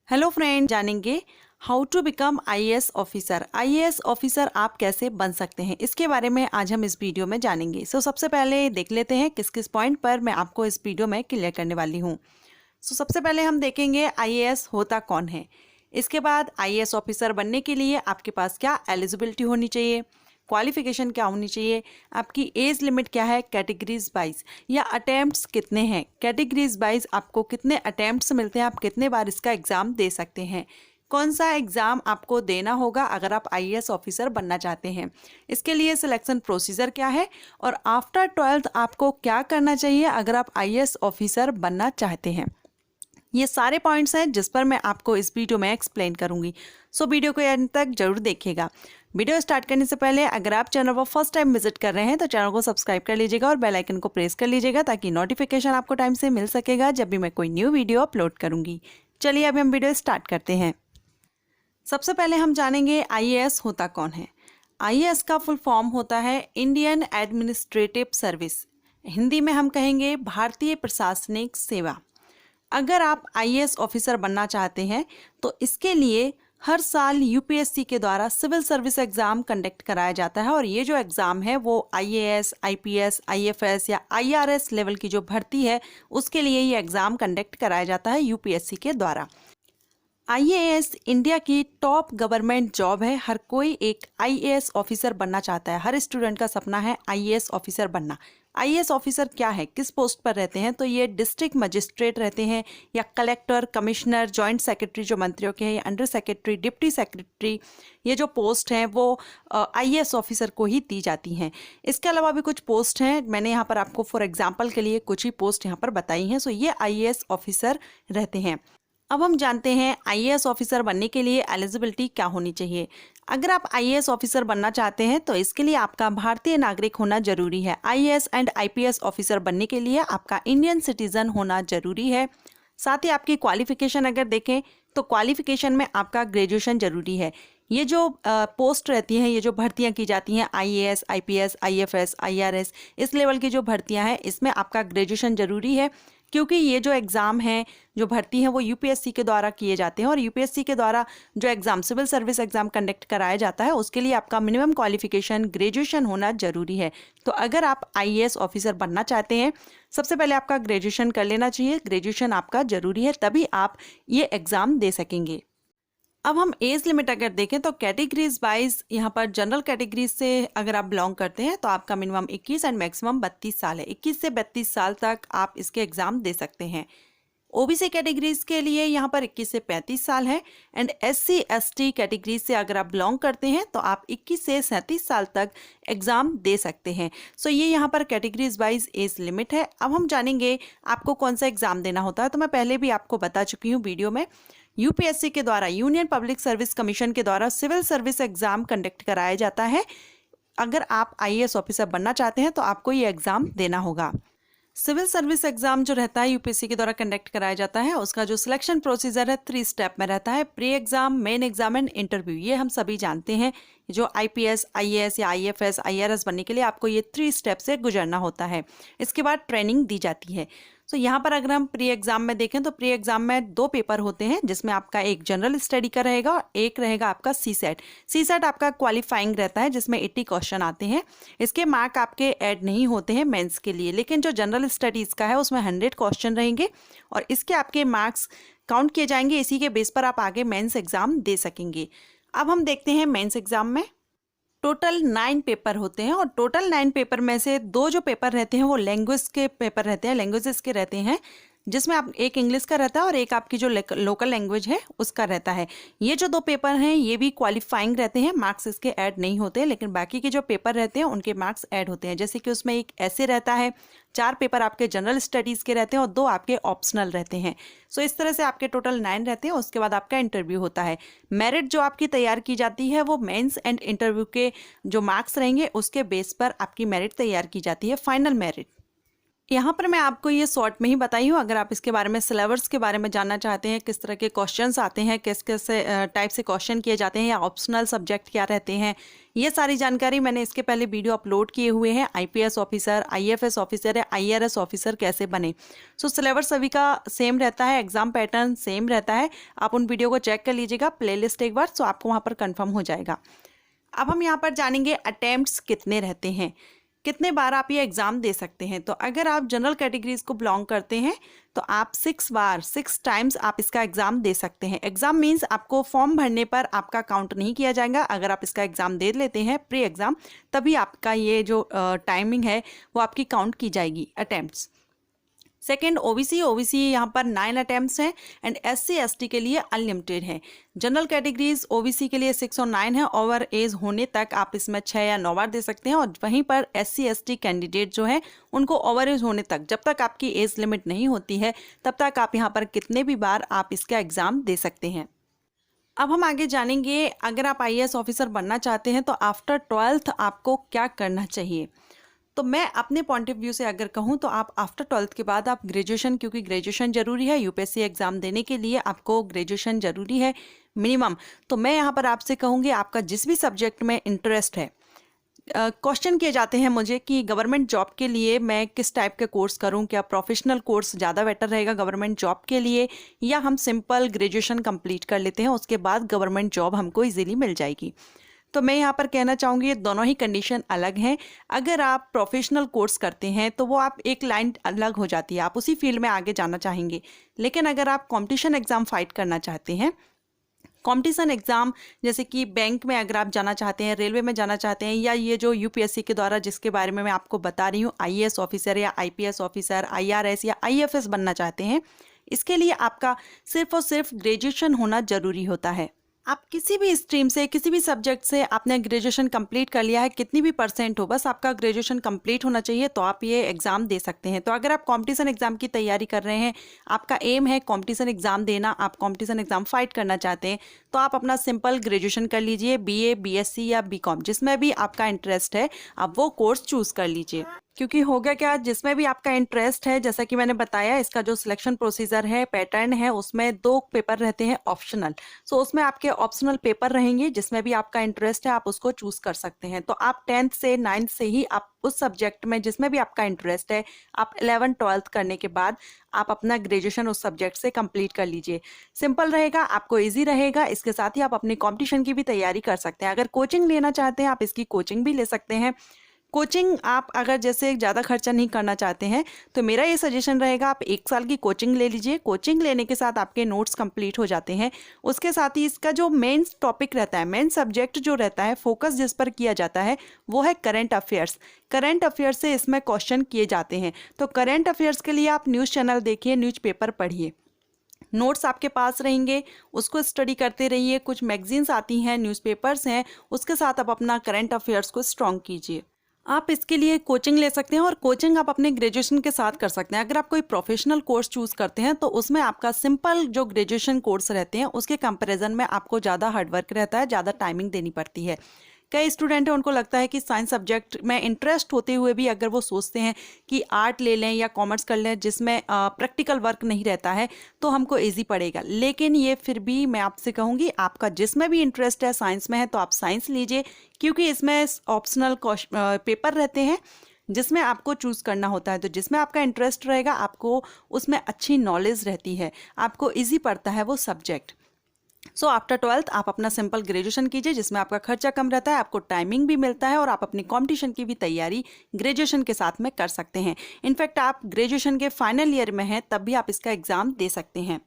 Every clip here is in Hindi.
हेलो फ्रेंड, जानेंगे how to become IAS officer. IAS officer आप कैसे बन सकते हैं, इसके बारे में आज हम इस वीडियो में जानेंगे। सबसे पहले देख लेते हैं किस किस पॉइंट पर मैं आपको इस वीडियो में क्लियर करने वाली हूँ। सबसे पहले हम देखेंगे आईएएस होता कौन है। इसके बाद आईएएस ऑफिसर बनने के लिए आपके पास क्या एलिजिबिलिटी होनी चाहिए, क्वालिफिकेशन क्या होनी चाहिए, आपकी एज लिमिट क्या है, कैटेगरीज वाइज या अटेम्प्ट्स कितने हैं, कैटेगरीज वाइज आपको कितने अटेम्प्ट्स मिलते हैं, आप कितने बार इसका एग्ज़ाम दे सकते हैं, कौन सा एग्ज़ाम आपको देना होगा अगर आप आईएएस ऑफिसर बनना चाहते हैं, इसके लिए सिलेक्शन प्रोसीजर क्या है और आफ्टर 12th आपको क्या करना चाहिए अगर आप आईएएस ऑफिसर बनना चाहते हैं। ये सारे पॉइंट्स हैं जिस पर मैं आपको इस वीडियो में एक्सप्लेन करूंगी। वीडियो को एंड तक जरूर देखिएगा। वीडियो स्टार्ट करने से पहले अगर आप चैनल पर फर्स्ट टाइम विजिट कर रहे हैं तो चैनल को सब्सक्राइब कर लीजिएगा और बेल आइकन को प्रेस कर लीजिएगा ताकि नोटिफिकेशन आपको टाइम से मिल सकेगा जब भी मैं कोई न्यू वीडियो अपलोड करूंगी। चलिए अभी हम वीडियो स्टार्ट करते हैं। सबसे पहले हम जानेंगे आईएएस होता कौन है। आईएएस का फुल फॉर्म होता है इंडियन एडमिनिस्ट्रेटिव सर्विस, हिंदी में हम कहेंगे भारतीय प्रशासनिक सेवा। अगर आप आईएएस ऑफिसर बनना चाहते हैं तो इसके लिए हर साल यूपीएससी के द्वारा सिविल सर्विस एग्ज़ाम कंडक्ट कराया जाता है और ये जो एग्ज़ाम है वो आईएएस, आईपीएस, आईएफएस या आईआरएस लेवल की जो भर्ती है उसके लिए ये एग्ज़ाम कंडक्ट कराया जाता है यूपीएससी के द्वारा। आईएएस इंडिया की टॉप गवर्नमेंट जॉब है। हर कोई एक आईएएस ऑफिसर बनना चाहता है, हर स्टूडेंट का सपना है आईएएस ऑफिसर बनना। आईएएस ऑफिसर क्या है, किस पोस्ट पर रहते हैं, तो ये डिस्ट्रिक्ट मजिस्ट्रेट रहते हैं या कलेक्टर, कमिश्नर, जॉइंट सेक्रेटरी जो मंत्रियों के हैं, या अंडर सेक्रेटरी, डिप्टी सेक्रेटरी, ये जो पोस्ट हैं वो आईएएस ऑफिसर को ही दी जाती हैं। इसके अलावा भी कुछ पोस्ट हैं, मैंने यहाँ पर आपको फॉर एग्जाम्पल के लिए कुछ ही पोस्ट यहाँ पर बताई हैं। ये आईएएस ऑफिसर रहते हैं। अब हम जानते हैं आईएएस ऑफिसर बनने के लिए एलिजिबिलिटी क्या होनी चाहिए। अगर आप आईएएस ऑफिसर बनना चाहते हैं तो इसके लिए आपका भारतीय नागरिक होना जरूरी है। आईएएस एंड आईपीएस ऑफिसर बनने के लिए आपका इंडियन सिटीजन होना जरूरी है। साथ ही आपकी क्वालिफिकेशन अगर देखें तो क्वालिफिकेशन में आपका ग्रेजुएशन जरूरी है। ये जो पोस्ट रहती हैं, ये जो भर्तियां की जाती हैं आईएएस, आईपीएस, आईएफएस, आईआरएस, इस लेवल की जो भर्तियां हैं इसमें आपका ग्रेजुएशन जरूरी है, क्योंकि ये जो एग्ज़ाम हैं, जो भर्ती हैं वो यूपीएससी के द्वारा किए जाते हैं और यूपीएससी के द्वारा जो exam civil service exam conduct कराया जाता है उसके लिए आपका मिनिमम क्वालिफिकेशन ग्रेजुएशन होना जरूरी है। तो अगर आप आईएएस ऑफिसर बनना चाहते हैं सबसे पहले आपका ग्रेजुएशन कर लेना चाहिए। ग्रेजुएशन आपका ज़रूरी है, तभी आप ये एग्ज़ाम दे सकेंगे। अब हम एज लिमिट अगर देखें तो कैटेगरीज वाइज यहाँ पर जनरल कैटेगरीज से अगर आप बिलोंग करते हैं तो आपका मिनिमम 21 एंड मैक्सिमम 32 साल है। 21 से 32 साल तक आप इसके एग्ज़ाम दे सकते हैं। ओबीसी कैटेगरीज के लिए यहाँ पर 21 से 35 साल है एंड एससी एसटी कैटेगरीज से अगर आप बिलोंग करते हैं तो आप 21 से 37 साल तक एग्ज़ाम दे सकते हैं। ये यहाँ पर कैटेगरीज वाइज एज लिमिट है। अब हम जानेंगे आपको कौन सा एग्ज़ाम देना होता है। तो मैं पहले भी आपको बता चुकी हूँ वीडियो में, यूपीएससी के द्वारा, यूनियन पब्लिक सर्विस कमीशन के द्वारा सिविल सर्विस एग्ज़ाम कंडक्ट कराया जाता है। अगर आप आईएएस ऑफिसर बनना चाहते हैं तो आपको ये एग्ज़ाम देना होगा। सिविल सर्विस एग्ज़ाम जो रहता है यूपीएससी के द्वारा कंडक्ट कराया जाता है, उसका जो सिलेक्शन प्रोसीजर है 3 स्टेप में रहता है। Pre exam, main exam and interview. ये हम सभी जानते हैं। जो आईपीएस, आईएएस या आईएफएस, आईआरएस बनने के लिए आपको ये 3 स्टेप से गुजरना होता है। इसके बाद ट्रेनिंग दी जाती है। यहाँ पर अगर हम प्री एग्ज़ाम में देखें तो प्री एग्ज़ाम में 2 पेपर होते हैं, जिसमें आपका एक जनरल स्टडी का रहेगा और एक रहेगा आपका सीसेट। सीसेट आपका क्वालिफाइंग रहता है जिसमें 80 क्वेश्चन आते हैं। इसके मार्क आपके ऐड नहीं होते हैं मेंस के लिए, लेकिन जो जनरल स्टडीज़ का है उसमें 100 क्वेश्चन रहेंगे और इसके आपके मार्क्स काउंट किए जाएंगे। इसी के बेस पर आप आगे मेंस एग्ज़ाम दे सकेंगे। अब हम देखते हैं मेंस एग्ज़ाम में टोटल 9 पेपर होते हैं और टोटल 9 पेपर में से 2 जो पेपर रहते हैं वो लैंग्वेज के पेपर रहते हैं, लैंग्वेजेस के रहते हैं, जिसमें आप एक इंग्लिश का रहता है और एक आपकी जो लोकल लैंग्वेज है उसका रहता है। ये जो 2 पेपर हैं ये भी क्वालिफाइंग रहते हैं, मार्क्स इसके ऐड नहीं होते, लेकिन बाकी के जो पेपर रहते हैं उनके मार्क्स ऐड होते हैं। जैसे कि उसमें एक ऐसे रहता है, 4 पेपर आपके जनरल स्टडीज़ के रहते हैं और 2 आपके ऑप्शनल रहते हैं। इस तरह से आपके टोटल 9 रहते हैं। उसके बाद आपका इंटरव्यू होता है। मेरिट जो आपकी तैयार की जाती है वो मेंस एंड इंटरव्यू के जो मार्क्स रहेंगे उसके बेस पर आपकी मेरिट तैयार की जाती है, फाइनल मेरिट। यहाँ पर मैं आपको ये शॉर्ट में ही बताई हूँ। अगर आप इसके बारे में सिलेबस के बारे में जानना चाहते हैं, किस तरह के क्वेश्चंस आते हैं, किस किस टाइप से क्वेश्चन किए जाते हैं या ऑप्शनल सब्जेक्ट क्या रहते हैं, ये सारी जानकारी मैंने इसके पहले वीडियो अपलोड किए हुए हैं। आईपीएस ऑफिसर, आईएफएस ऑफिसर या आईआरएस ऑफिसर कैसे बने। सो सिलेबस सभी का सेम रहता है, एग्जाम पैटर्न सेम रहता है। आप उन वीडियो को चेक कर लीजिएगा प्लेलिस्ट एक बार, सो आपको वहाँ पर कन्फर्म हो जाएगा। अब हम यहाँ पर जानेंगे अटेम्प्ट्स कितने रहते हैं, कितने बार आप ये एग्ज़ाम दे सकते हैं। तो अगर आप जनरल कैटेगरीज को बिलोंग करते हैं तो आप 6 बार 6 टाइम्स आप इसका एग्ज़ाम दे सकते हैं। एग्ज़ाम मीन्स आपको फॉर्म भरने पर आपका काउंट नहीं किया जाएगा। अगर आप इसका एग्ज़ाम दे लेते हैं प्री एग्ज़ाम, तभी आपका ये जो टाइमिंग है वो आपकी काउंट की जाएगी अटेम्प्ट्स। सेकेंड ओबीसी यहाँ पर 9 अटेम्प्ट्स हैं एंड एससी एसटी के लिए अनलिमिटेड है। जनरल कैटेगरीज ओबीसी के लिए 6 और 9 है, ओवर एज होने तक आप इसमें 6 या 9 बार दे सकते हैं। और वहीं पर एससी एसटी कैंडिडेट जो है उनको ओवर एज होने तक, जब तक आपकी एज लिमिट नहीं होती है तब तक आप यहाँ पर कितने भी बार आप इसका एग्ज़ाम दे सकते हैं। अब हम आगे जानेंगे, अगर आप आईएएस ऑफिसर बनना चाहते हैं तो आफ्टर 12th आपको क्या करना चाहिए। तो मैं अपने पॉइंट ऑफ व्यू से अगर कहूँ तो आप आफ्टर 12th के बाद आप ग्रेजुएशन, क्योंकि ग्रेजुएशन जरूरी है यूपीएससी एग्जाम देने के लिए, आपको ग्रेजुएशन जरूरी है मिनिमम। तो मैं यहाँ पर आपसे कहूँगी आपका जिस भी सब्जेक्ट में इंटरेस्ट है, क्वेश्चन किए जाते हैं मुझे कि गवर्नमेंट जॉब के लिए मैं किस टाइप के कोर्स करूं, क्या प्रोफेशनल कोर्स ज़्यादा बेटर रहेगा गवर्नमेंट जॉब के लिए, या हम सिंपल ग्रेजुएशन कंप्लीट कर लेते हैं उसके बाद गवर्नमेंट जॉब हमको इजीली मिल जाएगी। तो मैं यहाँ पर कहना चाहूँगी ये दोनों ही कंडीशन अलग हैं। अगर आप प्रोफेशनल कोर्स करते हैं तो वो आप एक लाइन अलग हो जाती है, आप उसी फील्ड में आगे जाना चाहेंगे। लेकिन अगर आप कॉम्पिटिशन एग्ज़ाम फाइट करना चाहते हैं, कॉम्पिटिशन एग्ज़ाम जैसे कि बैंक में अगर आप जाना चाहते हैं, रेलवे में जाना चाहते हैं, या ये जो यूपीएससी के द्वारा जिसके बारे में मैं आपको बता रही हूँ आईएएस ऑफिसर या आईपीएस ऑफिसर, आईआरएस या आईएफएस बनना चाहते हैं, इसके लिए आपका सिर्फ और सिर्फ ग्रेजुएशन होना ज़रूरी होता है। आप किसी भी स्ट्रीम से, किसी भी सब्जेक्ट से आपने ग्रेजुएशन कंप्लीट कर लिया है, कितनी भी परसेंट हो, बस आपका ग्रेजुएशन कंप्लीट होना चाहिए तो आप ये एग्ज़ाम दे सकते हैं। तो अगर आप कॉम्पिटिशन एग्ज़ाम की तैयारी कर रहे हैं, आपका एम है कॉम्पिटिशन एग्ज़ाम देना, आप कॉम्पिटिशन एग्ज़ाम फाइट करना चाहते हैं, तो आप अपना सिंपल ग्रेजुएशन कर लीजिए, बीए, बीएससी या बीकॉम, जिसमें भी आपका इंटरेस्ट है आप वो कोर्स चूज़ कर लीजिए। क्योंकि हो गया क्या, जिसमें भी आपका इंटरेस्ट है, जैसा कि मैंने बताया इसका जो सिलेक्शन प्रोसीजर है, पैटर्न है, उसमें 2 पेपर रहते हैं ऑप्शनल। सो उसमें आपके ऑप्शनल पेपर रहेंगे, जिसमें भी आपका इंटरेस्ट है आप उसको चूज कर सकते हैं। तो आप 10th से 9th से ही आप उस सब्जेक्ट में जिसमें भी आपका इंटरेस्ट है, आप 11th 12th करने के बाद आप अपना ग्रेजुएशन उस सब्जेक्ट से कंप्लीट कर लीजिए। सिंपल रहेगा, आपको इजी रहेगा। इसके साथ ही आप अपनी कॉम्पिटिशन की भी तैयारी कर सकते हैं। अगर कोचिंग लेना चाहते हैं आप इसकी कोचिंग भी ले सकते हैं। कोचिंग आप अगर जैसे ज़्यादा खर्चा नहीं करना चाहते हैं तो मेरा ये सजेशन रहेगा आप 1 साल की कोचिंग ले लीजिए। कोचिंग लेने के साथ आपके नोट्स कंप्लीट हो जाते हैं। उसके साथ ही इसका जो मेन टॉपिक रहता है, मेन सब्जेक्ट जो रहता है, फोकस जिस पर किया जाता है वो है करंट अफेयर्स। करंट अफेयर्स से इसमें क्वेश्चन किए जाते हैं। तो करंट अफेयर्स के लिए आप न्यूज़ चैनल देखिए, न्यूज़पेपर पढ़िए, नोट्स आपके पास रहेंगे, उसको स्टडी करते रहिए। कुछ मैगजीन्स आती हैं, न्यूज़पेपर्स हैं, उसके साथ आप अपना करंट अफेयर्स को स्ट्रॉन्ग कीजिए। आप इसके लिए कोचिंग ले सकते हैं और कोचिंग आप अपने ग्रेजुएशन के साथ कर सकते हैं। अगर आप कोई प्रोफेशनल कोर्स चूज़ करते हैं तो उसमें आपका सिंपल जो ग्रेजुएशन कोर्स रहते हैं उसके कंपैरिजन में आपको ज़्यादा हार्डवर्क रहता है, ज़्यादा टाइमिंग देनी पड़ती है। कई स्टूडेंट हैं उनको लगता है कि साइंस सब्जेक्ट में इंटरेस्ट होते हुए भी अगर वो सोचते हैं कि आर्ट ले लें या कॉमर्स कर लें जिसमें प्रैक्टिकल वर्क नहीं रहता है तो हमको इजी पड़ेगा। लेकिन ये फिर भी मैं आपसे कहूँगी आपका जिसमें भी इंटरेस्ट है, साइंस में है तो आप साइंस लीजिए, क्योंकि इसमें ऑप्शनल पेपर रहते हैं जिसमें आपको चूज़ करना होता है। तो जिसमें आपका इंटरेस्ट रहेगा आपको उसमें अच्छी नॉलेज रहती है, आपको ईजी पड़ता है वो सब्जेक्ट। सो आफ्टर 12th आप अपना सिंपल ग्रेजुएशन कीजिए जिसमें आपका खर्चा कम रहता है, आपको टाइमिंग भी मिलता है और आप अपनी कंपटीशन की भी तैयारी ग्रेजुएशन के साथ में कर सकते हैं। इनफैक्ट आप ग्रेजुएशन के फाइनल ईयर में हैं तब भी आप इसका एग्ज़ाम दे सकते हैं।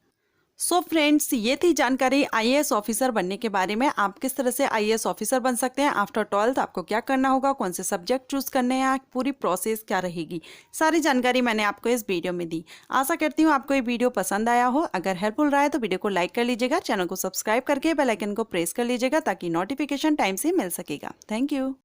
सो फ्रेंड्स, ये थी जानकारी आईएएस ऑफिसर बनने के बारे में। आप किस तरह से आईएएस ऑफिसर बन सकते हैं, आफ्टर 12th आपको क्या करना होगा, कौन से सब्जेक्ट चूज करने हैं, पूरी प्रोसेस क्या रहेगी, सारी जानकारी मैंने आपको इस वीडियो में दी। आशा करती हूँ आपको ये वीडियो पसंद आया हो। अगर हेल्पफुल रहा है तो वीडियो को लाइक कर लीजिएगा, चैनल को सब्सक्राइब करके बेल आइकन को प्रेस कर लीजिएगा ताकि नोटिफिकेशन टाइम से मिल सकेगा। Thank you.